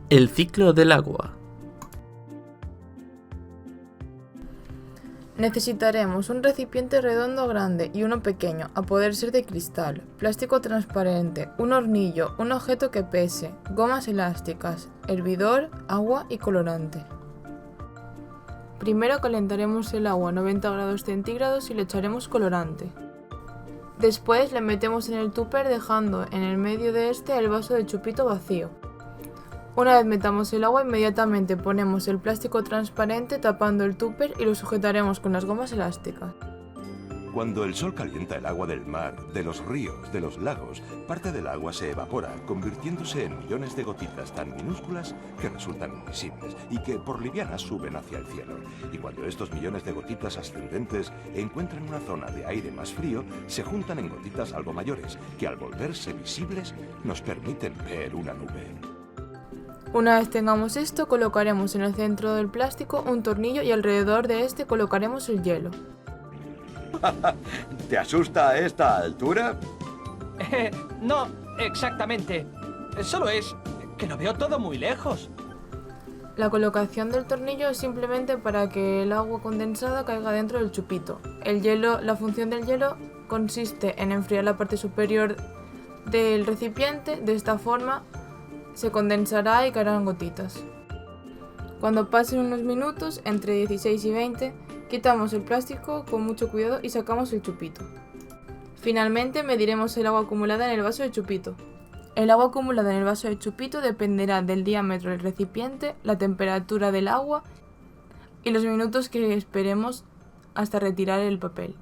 El ciclo del agua. Necesitaremos un recipiente redondo grande y uno pequeño, a poder ser de cristal, plástico transparente, un hornillo, un objeto que pese, gomas elásticas, hervidor, agua y colorante. Primero calentaremos el agua a 90 grados centígrados y le echaremos colorante. Después le metemos en el tupper dejando en el medio de este el vaso de chupito vacío. Una vez metamos el agua, inmediatamente ponemos el plástico transparente tapando el tupper y lo sujetaremos con las gomas elásticas. Cuando el sol calienta el agua del mar, de los ríos, de los lagos, parte del agua se evapora, convirtiéndose en millones de gotitas tan minúsculas que resultan invisibles y que por livianas suben hacia el cielo. Y cuando estos millones de gotitas ascendentes encuentran una zona de aire más frío, se juntan en gotitas algo mayores, que al volverse visibles nos permiten ver una nube. Una vez tengamos esto, colocaremos en el centro del plástico un tornillo y alrededor de este colocaremos el hielo. ¿Te asusta a esta altura? No, exactamente. Solo es que lo veo todo muy lejos. La colocación del tornillo es simplemente para que el agua condensada caiga dentro del chupito. La función del hielo consiste en enfriar la parte superior del recipiente. De esta forma se condensará y caerán gotitas. Cuando pasen unos minutos, entre 16 y 20, quitamos el plástico con mucho cuidado y sacamos el chupito. Finalmente mediremos el agua acumulada en el vaso de chupito. El agua acumulada en el vaso de chupito dependerá del diámetro del recipiente, la temperatura del agua y los minutos que esperemos hasta retirar el papel.